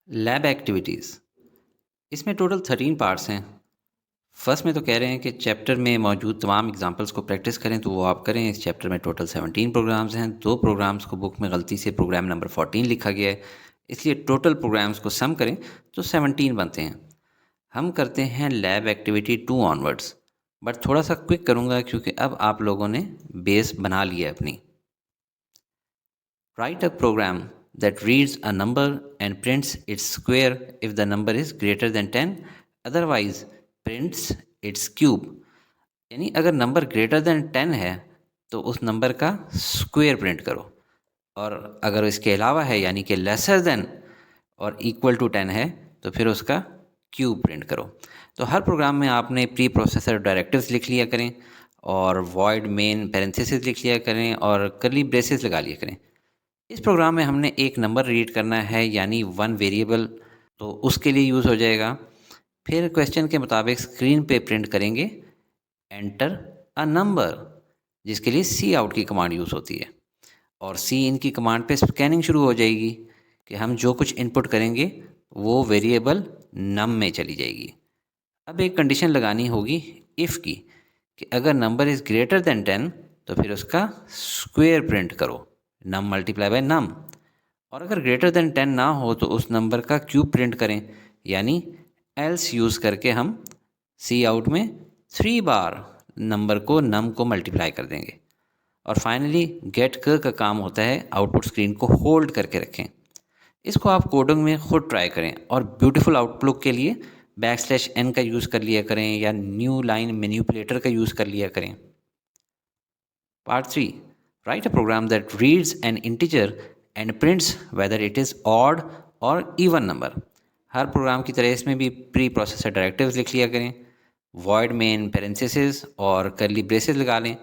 Lab activities, इसमें total 13 parts हैं। First में तो कह रहे हैं कि चैप्टर में मौजूद तमाम एग्जांपल्स को प्रैक्टिस करें, तो वो आप करें। इस चैप्टर में टोटल 17 प्रोग्राम्स हैं। 2 प्रोग्राम्स को बुक में गलती से प्रोग्राम नंबर 14 लिखा गया है, इसलिए टोटल प्रोग्राम्स को सम करें तो 17 बनते हैं। हम करते हैं लैब एक्टिविटी 2 ऑनवर्ड्स, बट थोड़ा सा क्विक करूँगा क्योंकि अब आप लोगों ने बेस बना लिया है अपनी। Write a program that reads a number and prints its square if the number is greater than 10, otherwise prints its cube। यानी अगर नंबर ग्रेटर देन 10 है तो उस नंबर का स्क्वायर प्रिंट करो, और अगर इसके अलावा है यानी कि लेसर देन और इक्वल टू 10 है तो फिर उसका क्यूब प्रिंट करो। तो हर प्रोग्राम में आपने प्री प्रोसेसर डायरेक्टिव्स लिख लिया करें, और वॉइड मेन पैरेंथेसिस लिख लिया करें, और कर्ली ब्रेसेस लगा लिया करें। इस प्रोग्राम में हमने एक नंबर रीड करना है यानी 1 वेरिएबल, तो उसके लिए यूज़ हो जाएगा। फिर क्वेश्चन के मुताबिक स्क्रीन पे प्रिंट करेंगे एंटर अ नंबर, जिसके लिए सी आउट की कमांड यूज़ होती है, और सी इन की कमांड पे स्कैनिंग शुरू हो जाएगी कि हम जो कुछ इनपुट करेंगे वो वेरिएबल नम में चली जाएगी। अब एक कंडीशन लगानी होगी इफ़ की, कि अगर नंबर इज़ ग्रेटर देन 10 तो फिर उसका स्क्वायर प्रिंट करो, नम मल्टीप्लाई बाय नम। और अगर ग्रेटर देन 10 ना हो तो उस नंबर का क्यूब प्रिंट करें, यानी एल्स यूज़ करके हम सी आउट में 3 बार नंबर को नम को मल्टीप्लाई कर देंगे। और फाइनली गेट का काम होता है आउटपुट स्क्रीन को होल्ड करके रखें। इसको आप कोडिंग में खुद ट्राई करें, और ब्यूटीफुल आउटलुक के लिए \n का यूज़ कर लिया करें या न्यू लाइन मैनिपुलेटर का यूज़ कर लिया करें। Part 3. Write a program that reads an integer and prints whether it is odd or even number। हर प्रोग्राम की तरह इसमें भी प्री प्रोसेसर डायरेक्टिव्स लिख लिया करें, वॉइड मेन पैरेंथेसिस और कर्ली ब्रेसेस लगा लें।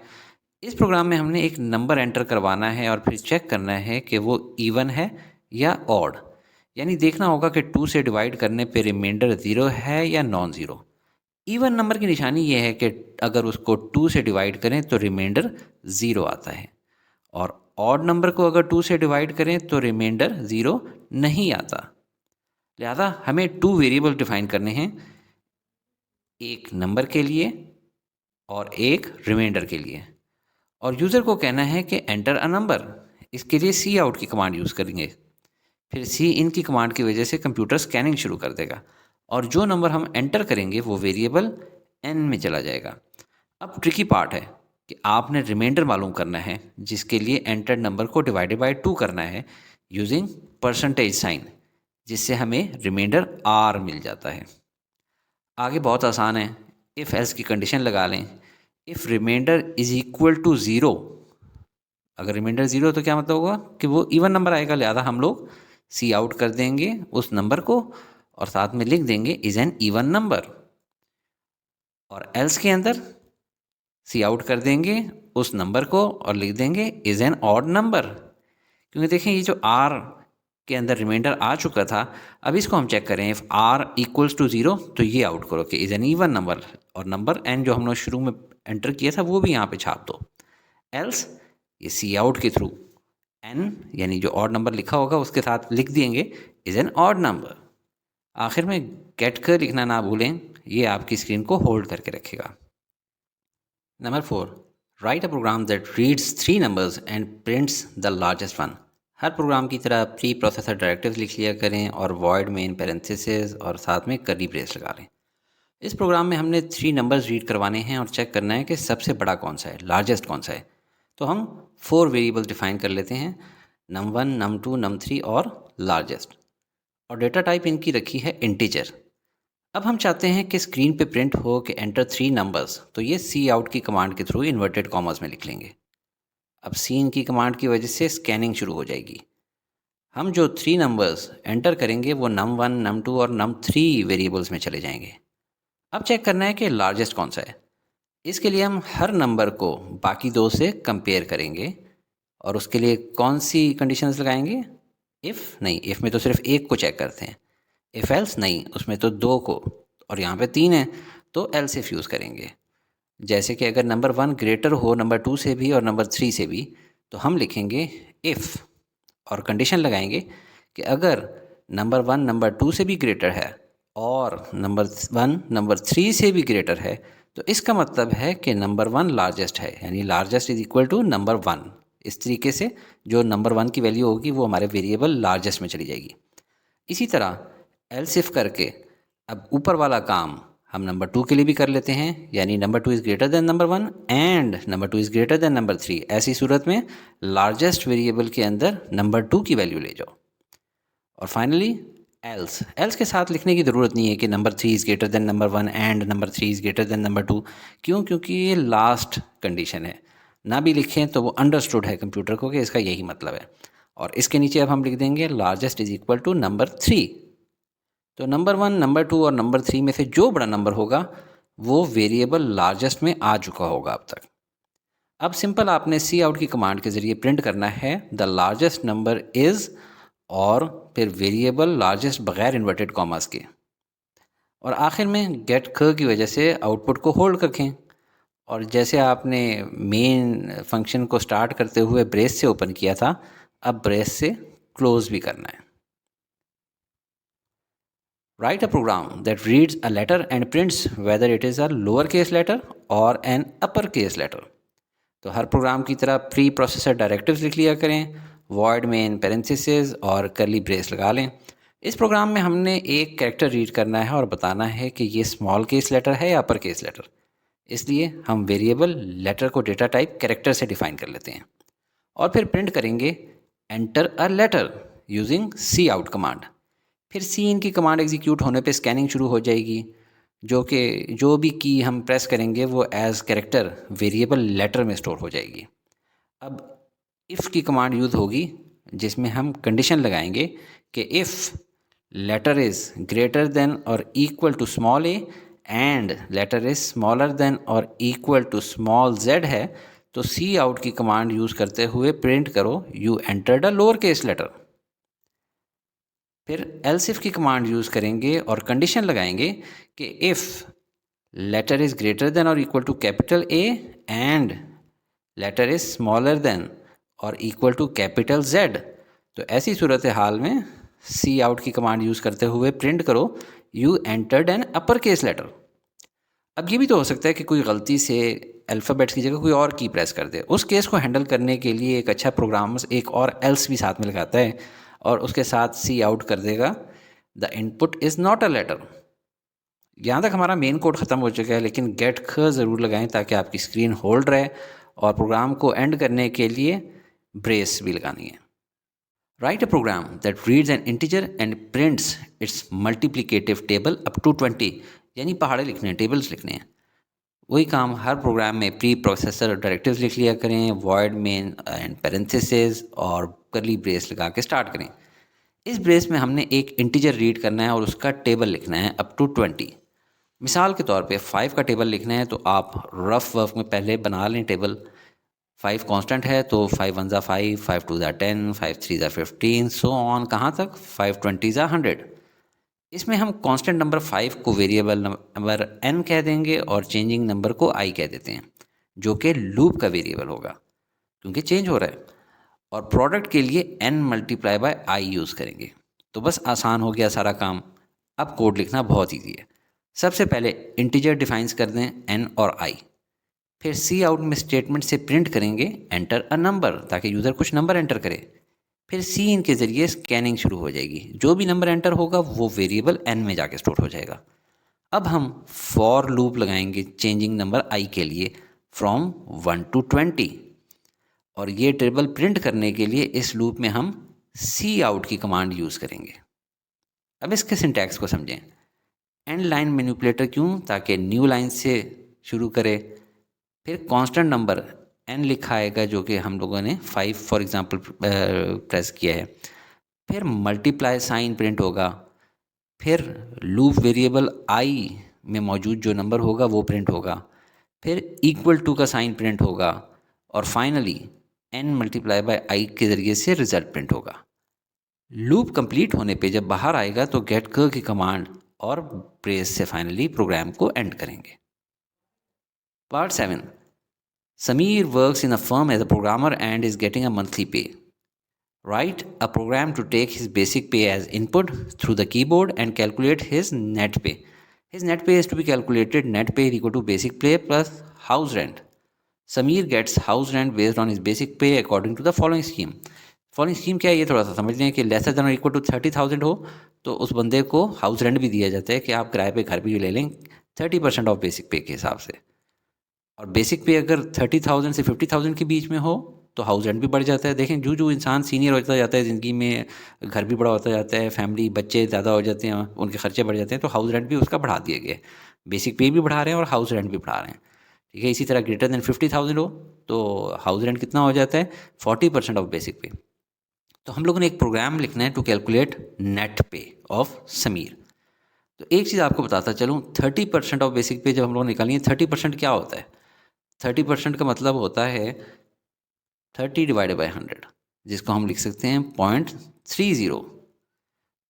इस प्रोग्राम में हमने एक नंबर एंटर करवाना है और फिर चेक करना है कि वो इवन है या ऑड, यानी देखना होगा कि 2 से डिवाइड करने पे रिमाइंडर 0 है या नॉन ज़ीरो। इवन नंबर की निशानी ये है कि अगर उसको 2 से डिवाइड करें तो रिमाइंडर 0 आता है, और ऑड नंबर को अगर 2 से डिवाइड करें तो रिमाइंडर 0 नहीं आता। लिहाजा हमें 2 वेरिएबल डिफाइन करने हैं, एक नंबर के लिए और एक रिमाइंडर के लिए। और यूज़र को कहना है कि एंटर अ नंबर, इसके लिए सी आउट की कमांड यूज़ करेंगे। फिर सी इन की कमांड की वजह से कंप्यूटर स्कैनिंग शुरू कर देगा, और जो नंबर हम एंटर करेंगे वो वेरिएबल एन में चला जाएगा। अब ट्रिकी पार्ट है कि आपने रिमाइंडर मालूम करना है, जिसके लिए एंटर्ड नंबर को डिवाइडेड बाय 2 करना है यूजिंग परसेंटेज साइन, जिससे हमें रिमाइंडर आर मिल जाता है। आगे बहुत आसान है, इफ़ एल्स की कंडीशन लगा लें। If remainder is equal to 0, अगर रिमाइंडर 0 तो क्या मतलब होगा कि वो इवन नंबर आएगा, लिहाजा हम लोग सी आउट कर देंगे उस नंबर को और साथ में लिख देंगे इज़ एन इवन नंबर, और एल्स के अंदर सी आउट कर देंगे उस नंबर को और लिख देंगे इज़ एन ऑड नंबर। क्योंकि देखें ये जो आर के अंदर रिमाइंडर आ चुका था, अब इसको हम चेक करें। इफ़ आर इक्वल्स टू 0 तो ये आउट करो कि इज़ एन इवन नंबर, और नंबर एन जो हमने शुरू में एंटर किया था वो भी यहाँ पे छाप दो। एल्स ये सी आउट के थ्रू एन यानी जो ऑड नंबर लिखा होगा उसके साथ लिख देंगे इज़ एन ऑड नंबर। आखिर में गेट कर लिखना ना भूलें, ये आपकी स्क्रीन को होल्ड करके रखेगा। Number 4, write a program that reads 3 numbers and prints the largest one. हर प्रोग्राम की तरह प्री प्रोसेसर डायरेक्टिव्स लिख लिया करें, और वॉइड मेन पैरेंथेसिस और साथ में कर्ली ब्रेस लगा लें। इस प्रोग्राम में हमने 3 नंबर्स रीड करवाने हैं और चेक करना है कि सबसे बड़ा कौन सा है, लार्जेस्ट कौन सा है। तो हम 4 वेरिएबल डिफाइन कर लेते हैं, num1, num2, num3 और लार्जेस्ट, और डेटा टाइप इनकी रखी है इंटीजर। अब हम चाहते हैं कि स्क्रीन पे प्रिंट हो कि एंटर 3 नंबर्स, तो ये सी आउट की कमांड के थ्रू इन्वर्टेड कॉमर्स में लिख लेंगे। अब सी इन की कमांड की वजह से स्कैनिंग शुरू हो जाएगी। हम जो 3 नंबर्स एंटर करेंगे वो num1, num2 और num3 वेरिएबल्स में चले जाएंगे। अब चेक करना है कि लार्जेस्ट कौन सा है। इसके लिए हम हर नंबर को बाकी 2 से कंपेयर करेंगे, और उसके लिए कौन सी कंडीशंस लगाएंगे, इफ़ नहीं, इफ़ में तो सिर्फ एक को चेक करते हैं, इफ़ एल्स नहीं, उसमें तो 2 को, और यहाँ पे 3 है तो एल्स इफ़ यूज़ करेंगे। जैसे कि अगर नंबर 1 ग्रेटर हो नंबर 2 से भी और नंबर 3 से भी, तो हम लिखेंगे इफ़, और कंडीशन लगाएंगे कि अगर नंबर 1 नंबर 2 से भी ग्रेटर है और नंबर 1 नंबर 3 से भी ग्रेटर है, तो इसका मतलब है कि नंबर 1 लार्जेस्ट है, यानी largest is equal to number 1। इस तरीके से जो नंबर 1 की वैल्यू होगी वो हमारे वेरिएबल लार्जेस्ट में चली जाएगी। इसी तरह एल्स इफ करके अब ऊपर वाला काम हम नंबर 2 के लिए भी कर लेते हैं, यानी number 2 is greater then number 1 and number 2 is greater then number 3। ऐसी सूरत में लार्जेस्ट वेरिएबल के अंदर नंबर 2 की वैल्यू ले जाओ। और फाइनली एल्स के साथ लिखने की ज़रूरत नहीं है कि number 3 is greater then number 1 and number 3 is greater then number 2। क्यों? क्योंकि ये लास्ट कंडीशन है, ना भी लिखें तो वो अंडरस्टूड है कंप्यूटर को कि इसका यही मतलब है। और इसके नीचे अब हम लिख देंगे largest is equal to number 3। तो नंबर 1 नंबर 2 और नंबर 3 में से जो बड़ा नंबर होगा वो वेरिएबल लार्जेस्ट में आ चुका होगा अब तक। अब सिंपल आपने सी आउट की कमांड के ज़रिए प्रिंट करना है द लार्जेस्ट नंबर इज़ और फिर वेरिएबल लार्जेस्ट बगैर इन्वर्टेड कॉमास के, और आखिर में गेट क की वजह से आउटपुट को होल्ड रखें। और जैसे आपने मेन फंक्शन को स्टार्ट करते हुए ब्रेस से ओपन किया था, अब ब्रेस से क्लोज़ भी करना है। Write a program that reads a letter and prints whether it is a lowercase letter or an uppercase letter। तो हर प्रोग्राम की तरह प्री प्रोसेसर डायरेक्टिव्स लिख लिया करें, वॉइड मेन पेरेंथिसिस और कर्ली ब्रेस लगा लें। इस प्रोग्राम में हमने एक कैरेक्टर रीड करना है और बताना है कि ये स्मॉल केस लेटर है या अपर केस लेटर। इसलिए हम वेरिएबल लेटर को डेटा टाइप कैरेक्टर से डिफाइन कर लेते हैं और फिर प्रिंट करेंगे enter a letter using cout command. फिर सी इन की कमांड एग्जीक्यूट होने पे स्कैनिंग शुरू हो जाएगी, जो भी की हम प्रेस करेंगे वो एज कैरेक्टर वेरिएबल लेटर में स्टोर हो जाएगी। अब इफ़ की कमांड यूज़ होगी जिसमें हम कंडीशन लगाएंगे कि if letter is greater than और equal to small a and letter is smaller than और इक्वल टू स्मॉल जेड है, तो सी आउट की कमांड यूज़ करते हुए प्रिंट करो you entered a lower case letter. फिर एल्स इफ की कमांड यूज़ करेंगे और कंडीशन लगाएंगे कि if letter is greater than और equal to capital a and letter is smaller than और इक्वल टू कैपिटल जेड, तो ऐसी सूरत हाल में सी आउट की कमांड यूज़ करते हुए प्रिंट करो you entered an upper case letter. अब ये भी तो हो सकता है कि कोई गलती से अल्फ़ाबेट्स की जगह कोई और की प्रेस कर दे। उस केस को हैंडल करने के लिए एक अच्छा प्रोग्राम एक और एल्स भी साथ में लगाता है और उसके साथ सी आउट कर देगा the input is not a letter. यहाँ तक हमारा मेन कोड ख़त्म हो चुका है, लेकिन गेट ख ज़रूर लगाएं ताकि आपकी स्क्रीन होल्ड रहे, और प्रोग्राम को एंड करने के लिए ब्रेस भी लगानी है। Write a program that reads an integer and prints its multiplicative table up to 20, यानी पहाड़े लिखने हैं, टेबल्स लिखने हैं। वही काम हर प्रोग्राम में प्री प्रोसेसर डायरेक्टिव्स लिख लिया करें, वॉइड मेन एंड पेरेंथिसिस और कर्ली ब्रेस लगा के स्टार्ट करें। इस ब्रेस में हमने एक इंटीजर रीड करना है और उसका टेबल लिखना है अप टू 20। मिसाल के तौर पे 5 का टेबल लिखना है तो आप रफ वर्क में पहले बना लें टेबल। 5 कांस्टेंट है तो 5 1 ज़ा 5, 5 2 ज़ा 10, 5 3 ज़ा 15, सो ऑन कहाँ तक 5 20 ज़ा 100। इसमें हम कांस्टेंट नंबर 5 को वेरिएबल नंबर n कह देंगे और चेंजिंग नंबर को i कह देते हैं, जो कि लूप का वेरिएबल होगा क्योंकि चेंज हो रहा है। और प्रोडक्ट के लिए n multiply by i use करेंगे। तो बस आसान हो गया सारा काम। अब कोड लिखना बहुत ईजी है। सबसे पहले इंटीजर डिफाइंस कर दें n और i, फिर सी आउट में स्टेटमेंट से प्रिंट करेंगे एंटर अ नंबर ताकि यूज़र कुछ नंबर एंटर करे। फिर सी इन के ज़रिए स्कैनिंग शुरू हो जाएगी, जो भी नंबर एंटर होगा वो वेरिएबल n में जाके स्टोर हो जाएगा। अब हम फॉर लूप लगाएंगे चेंजिंग नंबर i के लिए फ्रॉम 1 to 20, और ये टेबल प्रिंट करने के लिए इस लूप में हम सी आउट की कमांड यूज़ करेंगे। अब इसके सिंटैक्स को समझें। एंड लाइन मैनिपुलेटर क्यों? ताकि न्यू लाइन से शुरू करे। फिर कांस्टेंट नंबर n लिखा आएगा जो कि हम लोगों ने 5 फॉर एग्जांपल प्रेस किया है। फिर मल्टीप्लाई साइन प्रिंट होगा। फिर लूप वेरिएबल i में मौजूद जो नंबर होगा वो प्रिंट होगा। फिर इक्वल टू का साइन प्रिंट होगा और finally n multiply by i के ज़रिए से रिज़ल्ट प्रिंट होगा। लूप कंप्लीट होने पे जब बाहर आएगा तो गेट क की कमांड और ब्रेस से फाइनली प्रोग्राम को एंड करेंगे। Part 7। Sameer works in a firm as a programmer and is getting a monthly pay. Write a program to take his basic pay as input through the keyboard and calculate his net pay. His net pay is to be calculated. Net pay is equal to basic pay plus house rent. Sameer gets house rent based on his basic pay according to the following scheme. Following scheme क्या है ये थोड़ा सा समझ लें कि laser than और equal to 30,000 हो तो उस बंदे को हाउस रेंट भी दिया जाता है कि आप किराए पे घर भी ले लें 30% ऑफ बेसिक पे के हिसाब से। और बेसिक पे अगर 30,000 से 50,000 के बीच में हो तो हाउस रेंट भी बढ़ जाता है। देखें जो जो इंसान सीनियर होता जाता है ज़िंदगी में, घर भी बड़ा होता जाता है, फैमिली बच्चे ज़्यादा हो जाते हैं, उनके खर्चे बढ़ जाते हैं, तो हाउस रेंट भी उसका बढ़ा दिया गया है। बेसिक पे भी बढ़ा रहे हैं और हाउस रेंट भी बढ़ा रहे हैं। ठीक है, इसी तरह ग्रेटर देन 50,000 हो तो हाउस रेंट कितना हो जाता है 40% ऑफ बेसिक पे। तो हम लोगों ने एक प्रोग्राम लिखना है टू कैलकुलेट नेट पे ऑफ समीर। तो एक चीज़ आपको बताता चलूँ, 30% ऑफ बेसिक पे जब हम लोग निकालेंगे, 30% क्या होता है? 30% का मतलब होता है 30 डिवाइडेड बाई 100, जिसको हम लिख सकते हैं 0.30।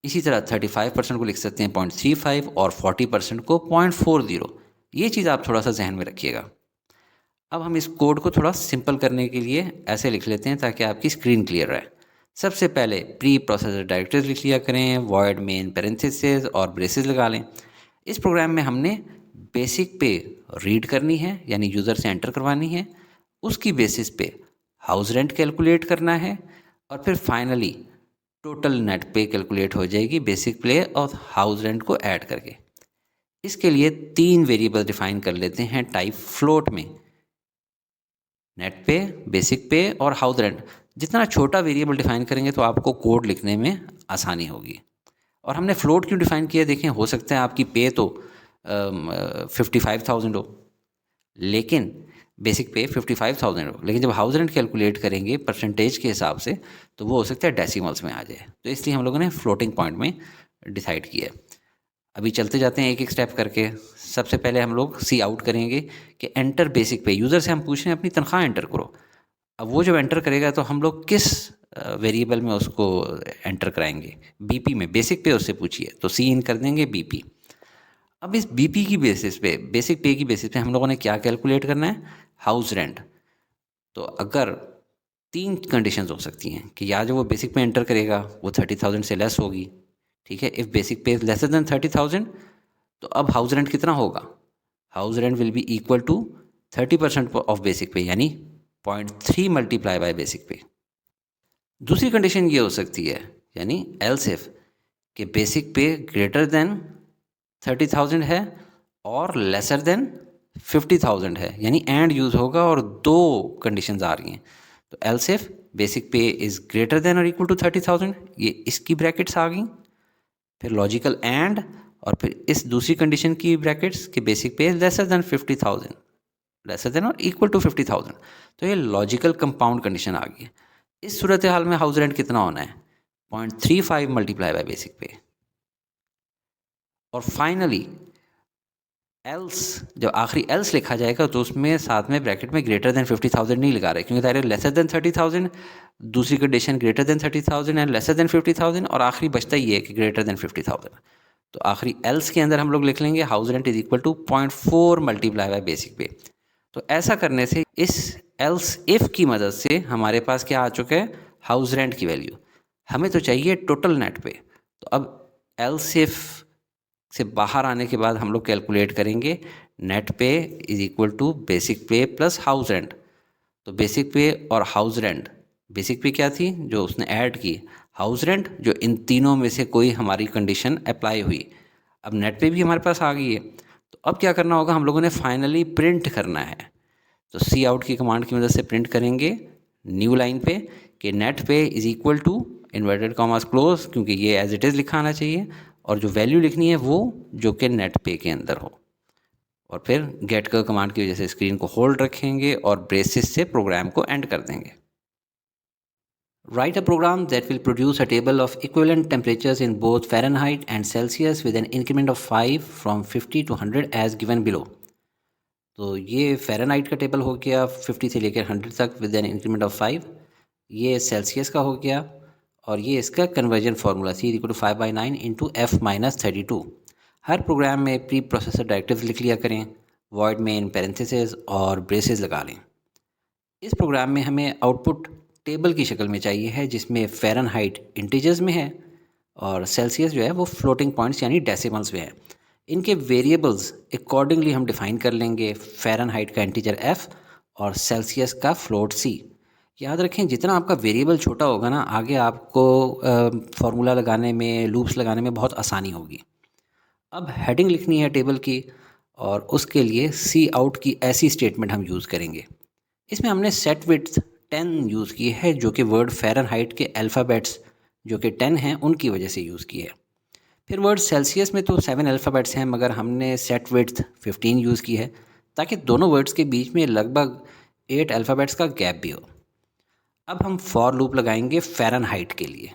इसी तरह 35% को लिख सकते हैं 0.35 और 40% को 0.40। ये चीज़ आप थोड़ा सा जहन में रखिएगा। अब हम इस कोड को थोड़ा सिंपल करने के लिए ऐसे लिख लेते हैं ताकि आपकी स्क्रीन क्लियर रहे। सबसे पहले प्री प्रोसेसर डायरेक्टरीज लिख लिया करें, वॉइड मेन पैरेंथेसिस और ब्रेसेस लगा लें। इस प्रोग्राम में हमने बेसिक पे रीड करनी है, यानी यूज़र से एंटर करवानी है, उसकी बेसिस पे हाउस रेंट कैलकुलेट करना है और फिर फाइनली टोटल नेट पे कैलकुलेट हो जाएगी बेसिक पे और हाउस रेंट को ऐड करके। इसके लिए 3 वेरिएबल डिफाइन कर लेते हैं टाइप फ्लोट में, नेट पे, बेसिक पे और हाउस रेंट। जितना छोटा वेरिएबल डिफाइन करेंगे तो आपको कोड लिखने में आसानी होगी। और हमने फ्लोट क्यों डिफाइन किया, देखें हो सकता है आपकी पे तो 55,000 हो लेकिन बेसिक पे 55,000 हो, लेकिन जब हाउस रेंट कैलकुलेट करेंगे परसेंटेज के हिसाब से तो वो हो सकता है डेसिमल्स में आ जाए। तो इसलिए हम लोगों ने फ्लोटिंग पॉइंट में डिसाइड किया। अभी चलते जाते हैं एक एक स्टेप करके। सबसे पहले हम लोग सी आउट करेंगे कि एंटर बेसिक पे। यूज़र से हम पूछ रहे हैं अपनी तनख्वाह एंटर करो। अब वो जब एंटर करेगा तो हम लोग किस वेरिएबल में उसको एंटर कराएंगे, बीपी में। बेसिक पे उससे पूछिए तो सी इन कर देंगे बीपी। अब इस बीपी की बेसिस पे, बेसिक पे की बेसिस पे हम लोगों ने क्या कैलकुलेट करना है, हाउस रेंट। तो अगर 3 कंडीशंस हो सकती हैं कि या जो वो बेसिक पे एंटर करेगा वो 30,000 से लेस होगी। ठीक है, if basic pay is lesser than 30,000 तो अब हाउस रेंट कितना होगा, house rent will be equal to 30% of basic pay, यानी 0.3 मल्टीप्लाई बाय बेसिक पे। दूसरी कंडीशन ये हो सकती है, यानी एल्स इफ, कि बेसिक पे ग्रेटर देन 30,000 है और लेसर देन 50,000 है, यानी एंड यूज़ होगा और 2 कंडीशंस आ रही हैं। तो एल्स इफ बेसिक पे इज़ ग्रेटर देन और इक्वल टू 30,000, ये इसकी ब्रैकेट्स आ गई। फिर लॉजिकल एंड और फिर इस दूसरी कंडीशन की ब्रैकेट्स कि बेसिक पे लेसर देन 50,000, लेसर देन और इक्वल टू 50,000। तो ये लॉजिकल कंपाउंड कंडीशन आ गई। इस सूरत हाल में हाउस रेंट कितना होना है, 0.35 मल्टीप्लाई बाय बेसिक पे। और फाइनली एल्स, जब आखिरी एल्स लिखा जाएगा तो उसमें साथ में ब्रैकेट में ग्रेटर देन 50,000 नहीं लगा रहे, क्योंकि ज़ाहिर है लेसर देन 30,000, दूसरी condition greater than 30,000 and lesser than 50,000 और आखिरी बचता ही है कि ग्रेटर देन 50,000। तो आखिरी एल्स के अंदर हम लोग लिख लेंगे house rent is equal to 0.4 multiply by basic pay. तो ऐसा करने से इस एल्स इफ़ की मदद से हमारे पास क्या आ चुका है, हाउस रेंट की वैल्यू। हमें तो चाहिए टोटल नेट पे। तो अब एल्स इफ़ से बाहर आने के बाद हम लोग कैलकुलेट करेंगे net pay is equal to basic पे प्लस हाउस रेंट। तो बेसिक पे और हाउस रेंट, बेसिक पे क्या थी जो उसने ऐड की, हाउस रेंट जो इन तीनों में से कोई हमारी कंडीशन अप्लाई हुई। अब नेट पे भी हमारे पास आ गई है। तो अब क्या करना होगा, हम लोगों ने फाइनली प्रिंट करना है। तो सी आउट की कमांड की मदद से प्रिंट करेंगे न्यू लाइन पे कि net pay is equal to inverted commas close, क्योंकि ये एज इट इज़ लिखा आना चाहिए और जो वैल्यू लिखनी है वो जो कि नेट पे के अंदर हो। और फिर गेट कर कमांड की वजह से स्क्रीन को होल्ड रखेंगे और ब्रेसेस से प्रोग्राम को एंड कर देंगे। Write a program that will produce a table of equivalent temperatures in both Fahrenheit and Celsius with an increment of 5 from 50 to 100 as given below। तो ये फ़ारेनहाइट का टेबल हो गया 50 से लेकर 100 तक विद एन इंक्रीमेंट ऑफ 5। ये Celsius का हो गया और ये इसका conversion formula C equal to 5/9 into F-32। हर प्रोग्राम में प्री प्रोसेसर डायरेक्टिव्स लिख लिया करें, वॉइड में इन पैरेंथेसिस और ब्रेसेस लगा लें। इस प्रोग्राम में हमें आउटपुट टेबल की शक्ल में चाहिए है, जिसमें फ़ारेनहाइट इंटीजर्स में है और सेल्सियस जो है वो फ्लोटिंग पॉइंट्स यानी डेसिमल्स में है। इनके वेरिएबल्स अकॉर्डिंगली हम डिफ़ाइन कर लेंगे, फ़ारेनहाइट का इंटीजर f और सेल्सियस का फ्लोट c। याद रखें, जितना आपका वेरिएबल छोटा होगा ना, आगे आपको फार्मूला लगाने में, लूप्स लगाने में बहुत आसानी होगी। अब हेडिंग लिखनी है टेबल की, और उसके लिए सी आउट की ऐसी स्टेटमेंट हम यूज़ करेंगे। इसमें हमने सेट विड्थ 10 यूज़ की है, जो कि वर्ड फ़ारेनहाइट के अल्फ़ाबेट्स जो कि 10 हैं उनकी वजह से यूज़ की है। फिर वर्ड सेल्सियस में तो 7 अल्फ़ाबेट्स हैं, मगर हमने सेट विड्थ 15 यूज़ की है, ताकि दोनों वर्ड्स के बीच में लगभग 8 अल्फ़ाबेट्स का गैप भी हो। अब हम फॉर लूप लगाएंगे फ़ारेनहाइट के लिए,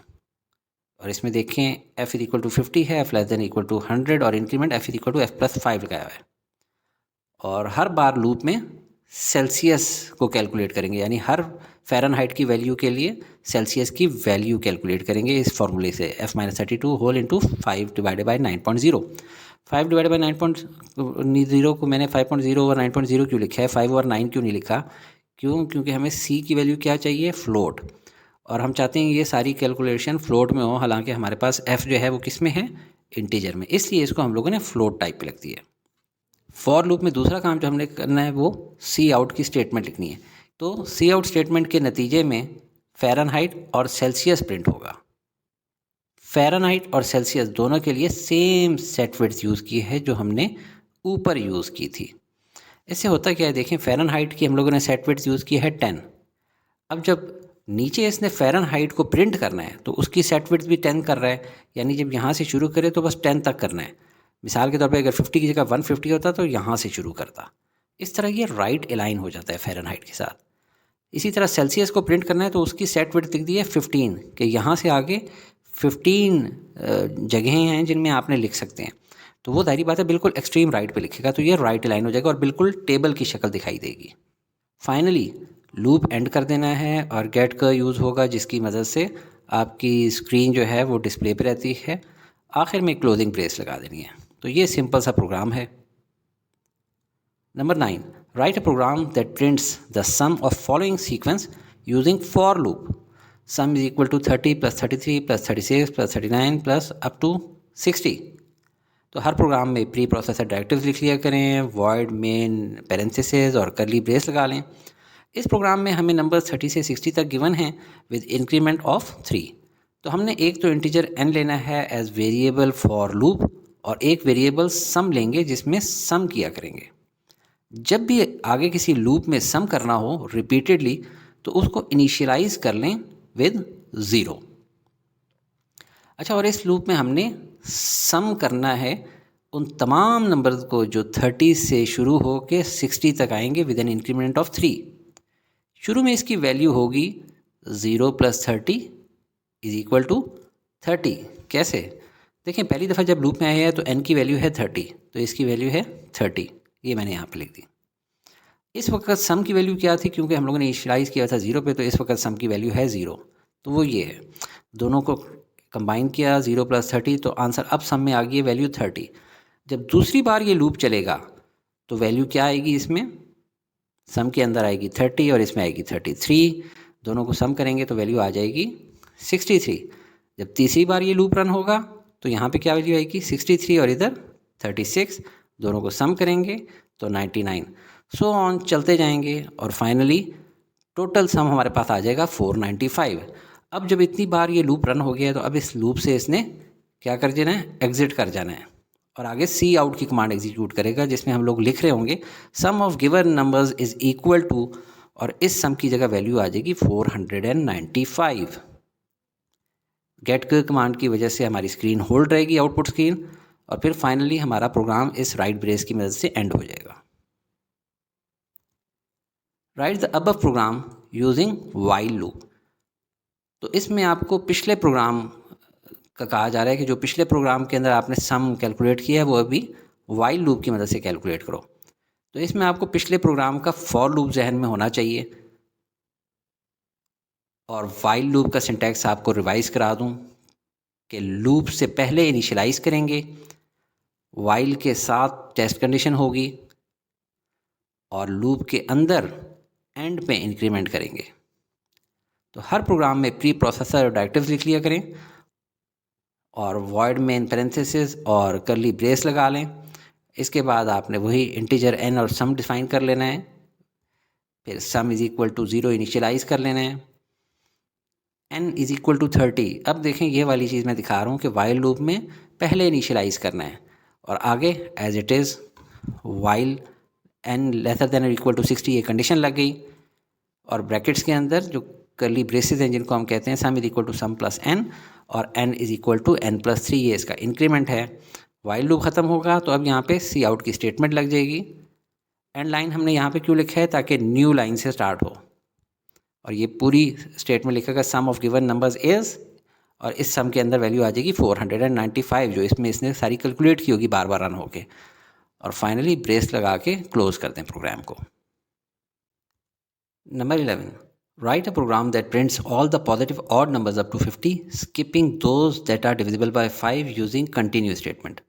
और इसमें देखें f इक्वल टू 50 है, f less than equal to 100 और increment f equal to f plus 5 लगाया हुआ है। और हर बार लूप में सेल्सियस को कैलकुलेट करेंगे, यानी हर फ़ारेनहाइट की वैल्यू के लिए सेल्सियस की वैल्यू कैलकुलेट करेंगे इस फॉर्मूले से, f-32 whole into 5 divided by 9.0। 5 divided by 9.0 को मैंने 5.0 ओवर 9.0 क्यों लिखा है, 5 ओवर 9 क्यों नहीं लिखा? क्योंकि हमें c की वैल्यू क्या चाहिए, फ्लोट, और हम चाहते हैं ये सारी कैलकुलेशन फ्लोट में हो, हालांकि हमारे पास f जो है वो किस में है, इंटीजर में, इसलिए इसको हम लोगों ने फ्लोट टाइप पे लिख दिया है। फॉर लूप में दूसरा काम जो हमने करना है वो सी आउट की स्टेटमेंट लिखनी है। तो सी आउट स्टेटमेंट के नतीजे में फ़ारेनहाइट और सेल्सियस प्रिंट होगा। फ़ारेनहाइट और सेल्सियस दोनों के लिए सेम सेट विड्थ यूज़ की है जो हमने ऊपर यूज़ की थी। इससे होता क्या है, देखें, फ़ारेनहाइट की हम लोगों ने सेट विड्थ यूज़ की है 10। अब जब नीचे इसने फ़ारेनहाइट को प्रिंट करना है तो उसकी सेट विड्थ भी 10 कर रहा है, यानी जब यहाँ से शुरू करे तो बस 10 तक करना है। मिसाल के तौर पे अगर 50 की जगह 150 होता तो यहाँ से शुरू करता। इस तरह ये राइट अलाइन हो जाता है फ़ारेनहाइट के साथ। इसी तरह सेल्सियस को प्रिंट करना है तो उसकी सेट विड्थ दिख दी है 15, कि यहाँ से आगे 15 जगहें हैं जिनमें आपने लिख सकते हैं। तो वो ज़ाहिर बात है बिल्कुल एक्सट्रीम राइट पे लिखेगा, तो ये राइट अलाइन हो जाएगा और बिल्कुल टेबल की शक्ल दिखाई देगी। फाइनली लूप एंड कर देना है और गेट का यूज़ होगा, जिसकी मदद से आपकी स्क्रीन जो है वो डिस्प्ले पे रहती है। आखिर में क्लोजिंग ब्रेस लगा देनी है। तो ये सिंपल सा प्रोग्राम है। Number 9, write a program that prints the sum of following sequence using for loop. Sum is equal to 30 plus 33 plus 36 plus 39 plus up to 60। तो हर प्रोग्राम में प्री प्रोसेसर डायरेक्टिव्स लिख लिया करें, वॉइड मेन पेरेंथेसिस और करली brace लगा लें। इस प्रोग्राम में हमें नंबर 30 से 60 तक गिवन है विद इंक्रीमेंट ऑफ 3। तो हमने एक तो इंटीजर n लेना है एज वेरिएबल फॉर लूप, और एक वेरिएबल सम लेंगे जिसमें सम किया करेंगे। जब भी आगे किसी लूप में सम करना हो रिपीटेडली, तो उसको इनिशियलाइज कर लें विद 0। अच्छा, और इस लूप में हमने सम करना है उन तमाम नंबर्स को जो 30 से शुरू हो के 60 तक आएंगे विद एन इंक्रीमेंट ऑफ 3। शुरू में इसकी वैल्यू होगी 0 प्लस 30 इज इक्वल टू 30। कैसे? देखें, पहली दफ़ा जब लूप में आया है तो n की वैल्यू है 30, तो इसकी वैल्यू है 30, ये मैंने यहाँ पे लिख दी। इस वक्त सम की वैल्यू क्या थी, क्योंकि हम लोगों ने इनिशियलाइज किया था 0 पे, तो इस वक्त सम की वैल्यू है 0, तो वो ये है। दोनों को कंबाइन किया 0 प्लस 30, तो आंसर अब सम में आ गई है वैल्यू 30। जब दूसरी बार ये लूप चलेगा तो वैल्यू क्या आएगी, इसमें सम के अंदर आएगी 30 और इसमें आएगी 33। दोनों को सम करेंगे तो वैल्यू आ जाएगी 63। जब तीसरी बार ये लूप रन होगा तो यहाँ पे क्या वैल्यू आएगी, 63 और इधर 36। दोनों को सम करेंगे तो 99। सो ऑन चलते जाएंगे और फाइनली टोटल सम हमारे पास आ जाएगा 495। अब जब इतनी बार ये लूप रन हो गया है तो अब इस लूप से इसने क्या कर देना है, एग्जिट कर जाना है, और आगे सी आउट की कमांड एग्जीक्यूट करेगा, जिसमें हम लोग लिख रहे होंगे sum of given numbers is equal to, और इस सम की जगह वैल्यू आ जाएगी 495। गेट कमांड की वजह से हमारी स्क्रीन होल्ड रहेगी, आउटपुट स्क्रीन, और फिर फाइनली हमारा प्रोग्राम इस राइट ब्रेस की मदद से एंड हो जाएगा। Write the above program using while loop. तो इसमें आपको पिछले प्रोग्राम का कहा जा रहा है कि जो पिछले प्रोग्राम के अंदर आपने सम कैलकुलेट किया है वो अभी व्हाइल लूप की मदद से कैलकुलेट करो। तो इसमें आपको पिछले प्रोग्राम का फॉर लूप जहन में होना चाहिए, और व्हाइल लूप का सिंटैक्स आपको रिवाइज करा दूं कि लूप से पहले इनिशियलाइज करेंगे, व्हाइल के साथ टेस्ट कंडीशन होगी, और लूप के अंदर एंड पे इंक्रीमेंट करेंगे। तो हर प्रोग्राम में प्री प्रोसेसर डायरेक्टिव्स लिख लिया करें और वॉइड में इन पैरेंथेसिस और कर्ली ब्रेस लगा लें। इसके बाद आपने वही इंटीजर n और सम डिफाइन कर लेना है। फिर sum is equal to 0 initialise कर लेना है। n is equal to 30। अब देखें ये वाली चीज़ मैं दिखा रहा हूँ कि वाइल लूप में पहले इनिशियलाइज करना है और आगे as it is while n lesser than और इक्वल टू 60 ये कंडीशन लग गई और ब्रैकेट्स के अंदर जो कर्ली ब्रेसेस हैं जिनको हम कहते हैं sum is equal to sum plus n और n is equal to n plus 3 ये इसका इंक्रीमेंट है। वाइल लूप ख़त्म होगा तो अब यहाँ पे सी आउट की स्टेटमेंट लग जाएगी। एंड लाइन हमने यहाँ पे क्यों लिखा है, ताकि न्यू लाइन से स्टार्ट हो और ये पूरी स्टेटमेंट लिखेगा सम ऑफ गिवन नंबर्स इज़ और इस सम के अंदर वैल्यू आ जाएगी 495 जो इसमें इसने सारी कैलकुलेट की होगी बार बार रन होके। और फाइनली ब्रेस लगा के क्लोज कर दें प्रोग्राम को। Number 11, write a program that prints all the positive odd numbers up to 50, skipping those that are divisible by 5 using continue statement।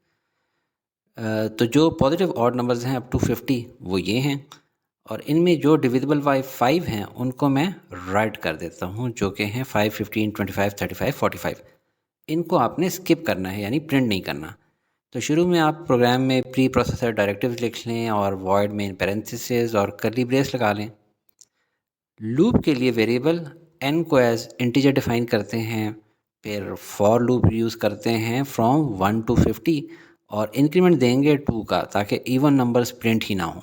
तो जो पॉजिटिव ऑड नंबर्स हैं अप टू 50 वो ये हैं और इनमें जो डिविजिबल बाय 5 हैं उनको मैं राइट कर देता हूँ, जो कि हैं 5, 15, 25, 35, 45। इनको आपने स्किप करना है यानी प्रिंट नहीं करना। तो शुरू में आप प्रोग्राम में प्री प्रोसेसर डायरेक्टिव्स लिख लें और वॉइड में पैरेंथेसिस और कर्ली ब्रेस लगा लें। लूप के लिए वेरिएबल n को एज इंटीजर डिफाइन करते हैं, फिर फॉर लूप यूज़ करते हैं फ्रॉम 1 to 50 और इंक्रीमेंट देंगे 2 का ताकि इवन नंबर्स प्रिंट ही ना हो।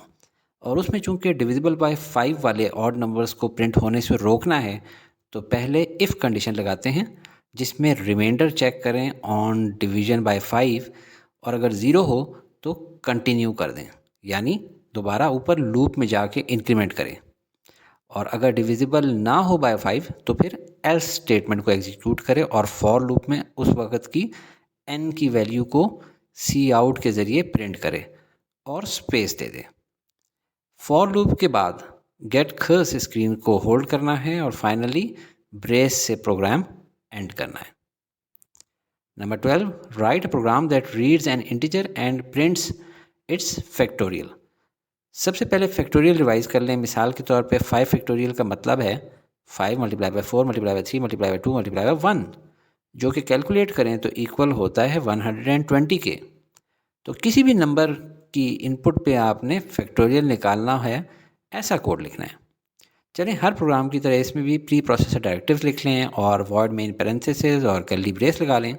और उसमें चूंकि डिविजिबल बाय 5 वाले ऑड नंबर्स को प्रिंट होने से रोकना है तो पहले इफ़ कंडीशन लगाते हैं जिसमें रिमाइंडर चेक करें ऑन डिवीजन बाय 5 और अगर 0 हो तो कंटिन्यू कर दें यानी दोबारा ऊपर लूप में जाके इंक्रीमेंट करें और अगर डिविजिबल ना हो बाय 5 तो फिर एल्स स्टेटमेंट को एग्जीक्यूट करें और फॉर लूप में उस वक्त की n की वैल्यू को सी आउट के ज़रिए प्रिंट करें और स्पेस दे दें। फॉर लूप के बाद गेट कर्स स्क्रीन को होल्ड करना है और फाइनली ब्रेस से प्रोग्राम एंड करना है। Number 12, write a program that reads an integer and prints its factorial. सबसे पहले फैक्टोरियल रिवाइज कर लें। मिसाल के तौर पे 5 फैक्टोरियल का मतलब है 5 multiply by 4 multiply by 3 multiply by 2 multiply by 1, जो कि कैलकुलेट करें तो इक्वल होता है 120 के। तो किसी भी नंबर की इनपुट पे आपने फैक्टोरियल निकालना है ऐसा कोड लिखना है। चलें हर प्रोग्राम की तरह इसमें भी प्री प्रोसेसर डायरेक्टिव्स लिख लें और वॉइड में इन पैरेंथेसिस और कर्ली ब्रेस लगा लें।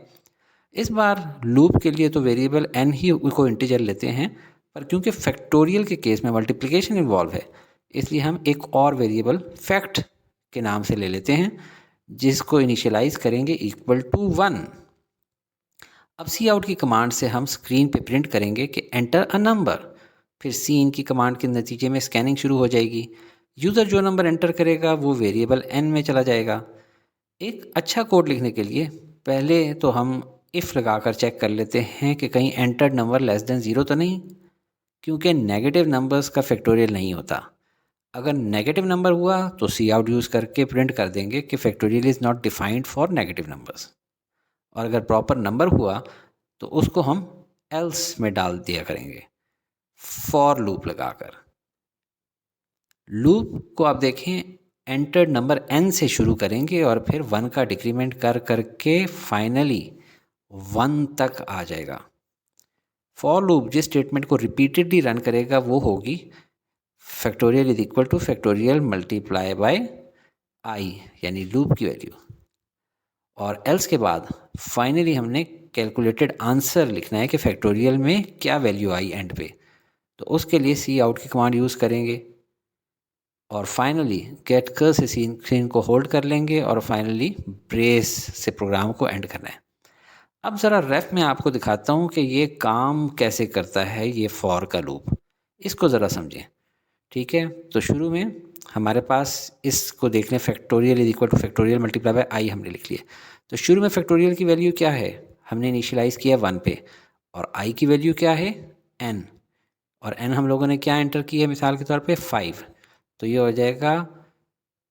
इस बार लूप के लिए तो वेरिएबल n ही को इंटीजर लेते हैं, पर क्योंकि फैक्टोरियल के केस में मल्टीप्लिकेशन इन्वॉल्व है इसलिए हम एक और वेरिएबल फैक्ट के नाम से ले लेते हैं जिसको इनिशियलाइज करेंगे इक्वल टू 1। अब सी आउट की कमांड से हम स्क्रीन पे प्रिंट करेंगे कि एंटर अ नंबर। फिर सी इन की कमांड के नतीजे में स्कैनिंग शुरू हो जाएगी। यूज़र जो नंबर एंटर करेगा वो वेरिएबल n में चला जाएगा। एक अच्छा कोड लिखने के लिए पहले तो हम इफ़ लगाकर चेक कर लेते हैं कि कहीं एंटर्ड नंबर लेस देन 0 तो नहीं, क्योंकि नेगेटिव नंबर्स का फैक्टोरियल नहीं होता। अगर नेगेटिव नंबर हुआ तो सी आउट यूज़ करके प्रिंट कर देंगे कि factorial is not defined for negative numbers. और अगर प्रॉपर नंबर हुआ तो उसको हम एल्स में डाल दिया करेंगे फॉर लूप लगाकर। लूप को आप देखें एंटर्ड नंबर n से शुरू करेंगे और फिर 1 का डिक्रीमेंट कर करके फाइनली 1 तक आ जाएगा। फॉर लूप जिस स्टेटमेंट को रिपीटेडली रन करेगा वो होगी factorial is equal to factorial multiply by i यानी लूप की वैल्यू, और एल्स के बाद फाइनली हमने कैलकुलेटेड आंसर लिखना है कि फैक्टोरियल में क्या वैल्यू आई एंड पे। तो उसके लिए सी आउट की कमांड यूज़ करेंगे और फाइनली गेट कर्स से स्क्रीन को होल्ड कर लेंगे और फाइनली ब्रेस से प्रोग्राम को एंड करना है। अब ज़रा रेफ में आपको दिखाता हूँ कि ये काम कैसे करता है ये फॉर का लूप, इसको ज़रा समझें। ठीक है, तो शुरू में हमारे पास इसको देख लें factorial is equal to factorial multiply by i हमने लिख लिया। तो शुरू में फैक्टोरियल की वैल्यू क्या है, हमने इनिशियलाइज़ किया 1 पे और आई की वैल्यू क्या है n, और n हम लोगों ने क्या एंटर किया है मिसाल के तौर पे 5, तो ये हो जाएगा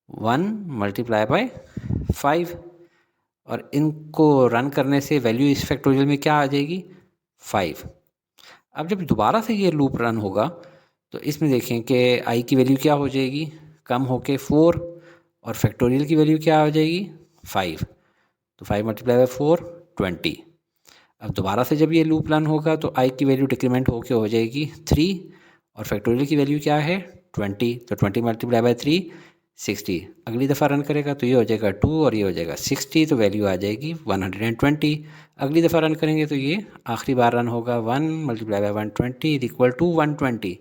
1 मल्टीप्लाई बाय 5 और इनको रन करने से वैल्यू इस फैक्टोरियल में क्या आ जाएगी 5। अब जब दोबारा से ये लूप रन होगा तो इसमें देखें कि आई की वैल्यू क्या हो जाएगी, कम होके 4 और फैक्टोरियल की वैल्यू क्या आ जाएगी 5, तो 5 मल्टीप्लाई बाय 4 20। अब दोबारा से जब ये लूप रन होगा तो आई की वैल्यू डिक्रीमेंट होकर हो जाएगी 3 और फैक्टोरियल की वैल्यू क्या है 20, तो 20 मल्टीप्लाई बाय 3 60। अगली दफ़ा रन करेगा तो ये हो जाएगा 2 और ये हो जाएगा 60, तो वैल्यू आ जाएगी 120। अगली दफ़ा रन करेंगे तो ये आखिरी बार रन होगा 1 multiply by 120 is equal to 120।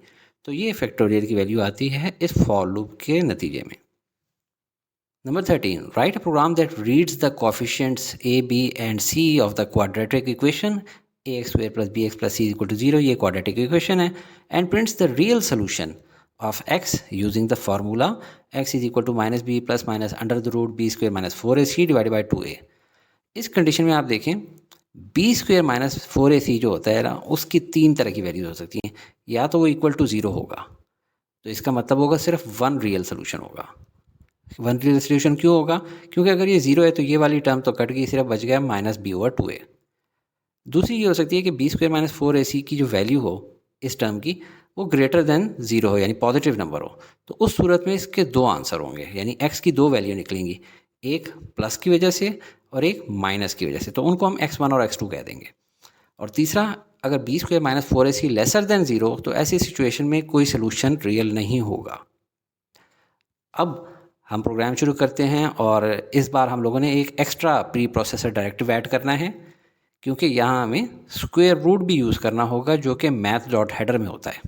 तो ये फैक्टोरियल की वैल्यू आती है इस फॉर लूप के नतीजे में। Number 13, write a program that reads the coefficients a, b and c of the quadratic equation ax square plus bx plus c is equal to 0, ये quadratic equation है, and prints the real solution of x using the formula x is equal to minus b plus minus under the root b square minus 4ac divided by 2a। इस condition में आप देखें B square minus 4ac जो होता है ना उसकी तीन तरह की वैल्यूज हो सकती हैं, या तो वो इक्वल टू 0 होगा, तो इसका मतलब होगा सिर्फ वन रियल सोल्यूशन होगा। वन रियल सोल्यूशन क्यों होगा, क्योंकि अगर ये 0 है तो ये वाली टर्म तो कट गई, सिर्फ बच गया माइनस बी ओवर 2a। दूसरी ये हो सकती है कि बी स्क्वेयर माइनस 4ac की जो वैल्यू हो इस टर्म की वो ग्रेटर देन 0 हो, यानी पॉजिटिव नंबर हो, तो उस सूरत में इसके दो आंसर होंगे, यानी x की दो वैल्यू निकलेंगी, एक प्लस की वजह से और एक माइनस की वजह से, तो उनको हम x1 और x2 कह देंगे। और तीसरा, अगर B square minus 4ac lesser than 0 तो ऐसी सिचुएशन में कोई सोल्यूशन रियल नहीं होगा। अब हम प्रोग्राम शुरू करते हैं और इस बार हम लोगों ने एक extra pre processor directive add करना है, क्योंकि यहाँ हमें स्क्वायर रूट भी यूज़ करना होगा जो कि मैथ डॉट हेडर में होता है,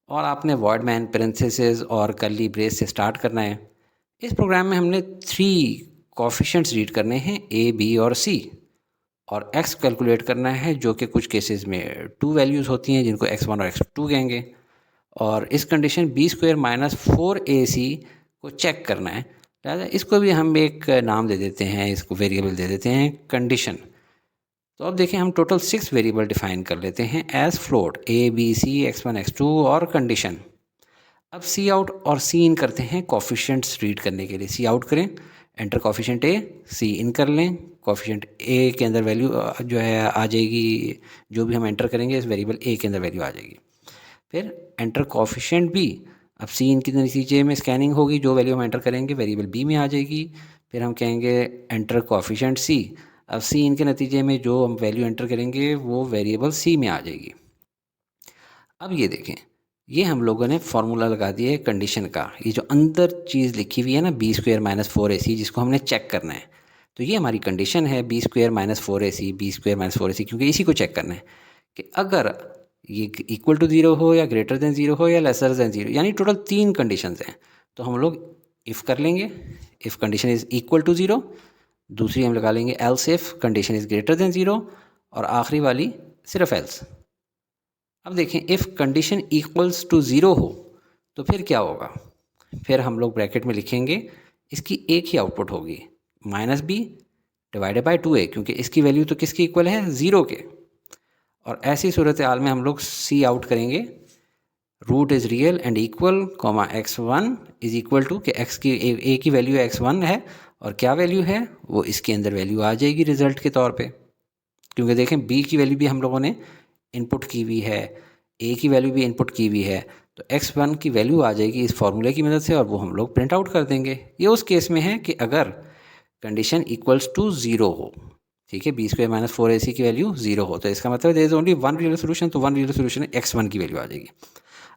और आपने वॉइड मैन पेरेंथेसिस और कर्ली ब्रेस से स्टार्ट करना है। इस प्रोग्राम में हमने 3 कोएफिशिएंट्स रीड करने हैं a, b और c, और x कैलकुलेट करना है जो कि कुछ केसेस में 2 वैल्यूज़ होती हैं जिनको x1 और x2 कहेंगे, और इस condition B square minus 4ac को चेक करना है, लिहाजा इसको भी हम एक नाम दे देते हैं, इसको वेरिएबल दे देते हैं कंडीशन। तो अब देखें हम टोटल 6 वेरिएबल डिफाइन कर लेते हैं as float a, b, c, x1, x2 और कंडीशन। अब सी आउट और सी इन करते हैं कोएफिशिएंट्स रीड करने के लिए। सी आउट करें, एंटर कोएफिशिएंट a, सी इन कर लें, कोएफिशिएंट a के अंदर वैल्यू जो है आ जाएगी, जो भी हम एंटर करेंगे इस वेरिएबल a के अंदर वैल्यू आ जाएगी। फिर एंटर कोएफिशिएंट b, अब सी इन के नतीजे में स्कैनिंग होगी, जो वैल्यू हम एंटर करेंगे वेरिएबल b में आ जाएगी। फिर हम कहेंगे एंटर कोएफिशिएंट c, अब सी इन के नतीजे में जो हम वैल्यू एंटर करेंगे वो वेरिएबल c में आ जाएगी। अब ये देखें, ये हम लोगों ने फार्मूला लगा दिया है कंडीशन का, ये जो अंदर चीज़ लिखी हुई है ना बी स्क्वायर माइनस 4ac जिसको हमने चेक करना है, तो ये हमारी कंडीशन है B square minus 4ac, B square minus 4ac, क्योंकि इसी को चेक करना है कि अगर ये इक्वल टू 0 हो या ग्रेटर देन 0 हो या लेसर देन 0, यानी टोटल 3 कंडीशंस हैं। तो हम लोग इफ़ कर लेंगे, if condition is equal to 0, दूसरी हम लगा लेंगे else if condition is greater than 0, और आखिरी वाली सिर्फ एल्स। अब देखें इफ़ कंडीशन इक्वल्स टू 0 हो तो फिर क्या होगा, फिर हम लोग ब्रैकेट में लिखेंगे इसकी एक ही आउटपुट होगी minus B divided by 2a, क्योंकि इसकी वैल्यू तो किसकी इक्वल है 0 के। और ऐसी सूरत हाल में हम लोग सी आउट करेंगे root is real and equal comma x1 is equal to कि x की a की वैल्यू x1 है और क्या वैल्यू है वो इसके अंदर वैल्यू आ जाएगी रिज़ल्ट के तौर पे, क्योंकि देखें b की वैल्यू भी हम लोगों ने इनपुट की हुई है, a की वैल्यू भी इनपुट की हुई है, तो x1 की वैल्यू आ जाएगी इस फार्मूले की मदद से और वो हम लोग प्रिंट आउट कर देंगे। ये उस केस में है कि अगर कंडीशन इक्वल्स टू 0 हो, ठीक है, बी स्क्वायर माइनस 4ac की वैल्यू 0 हो, तो इसका मतलब there is only one real solution, तो वन रियल सोल्यूशन है x1 की वैल्यू आ जाएगी।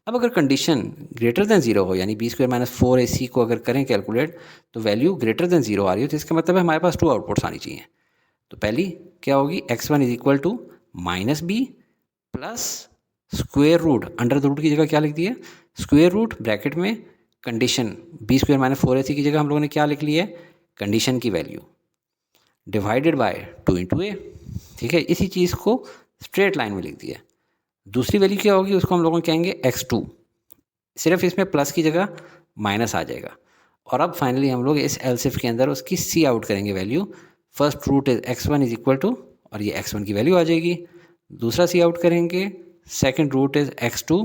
अब अगर कंडीशन ग्रेटर देन 0 हो, यानी बी स्क्वायर माइनस 4ac को अगर करें कैलकुलेट तो वैल्यू ग्रेटर देन 0 आ रही हो, तो इसका मतलब है हमारे पास 2 आउटपुट्स आनी चाहिए। तो पहली क्या होगी, x1 is equal to minus B plus square root, under the root की जगह क्या लिख दिया स्क्वेयर रूट, ब्रैकेट में condition B square minus 4ac की जगह हम लोगों ने क्या लिख लिया है कंडीशन की वैल्यू डिवाइडेड बाय 2 इंटू ए, ठीक है, इसी चीज़ को स्ट्रेट लाइन में लिख दिया। दूसरी वैल्यू क्या होगी उसको हम लोगों कहेंगे x2, सिर्फ इसमें प्लस की जगह माइनस आ जाएगा। और अब फाइनली हम लोग इस एलसिफ के अंदर उसकी सी आउट करेंगे value, first root is x1 is equal to, और ये x1 की वैल्यू आ जाएगी। दूसरा सी आउट करेंगे, second root is x2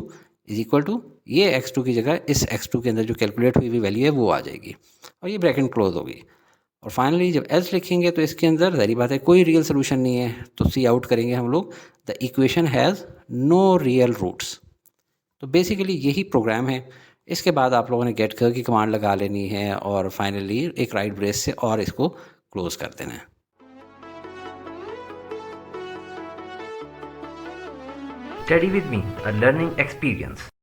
is equal to, ये x2 की जगह इस x2 के अंदर जो कैलकुलेट हुई हुई वैल्यू है वो आ जाएगी, और ये ब्रैकेट क्लोज होगी। और फाइनली जब एल्स लिखेंगे तो इसके अंदर जाहिर बात है कोई रियल सोल्यूशन नहीं है, तो सी आउट करेंगे हम लोग the equation has no real roots. तो बेसिकली यही प्रोग्राम है इसके बाद आप लोगों ने गेट कर की कमांड लगा लेनी है और फाइनली एक राइट ब्रेस से और इसको क्लोज कर देना है। Study with me, a learning experience.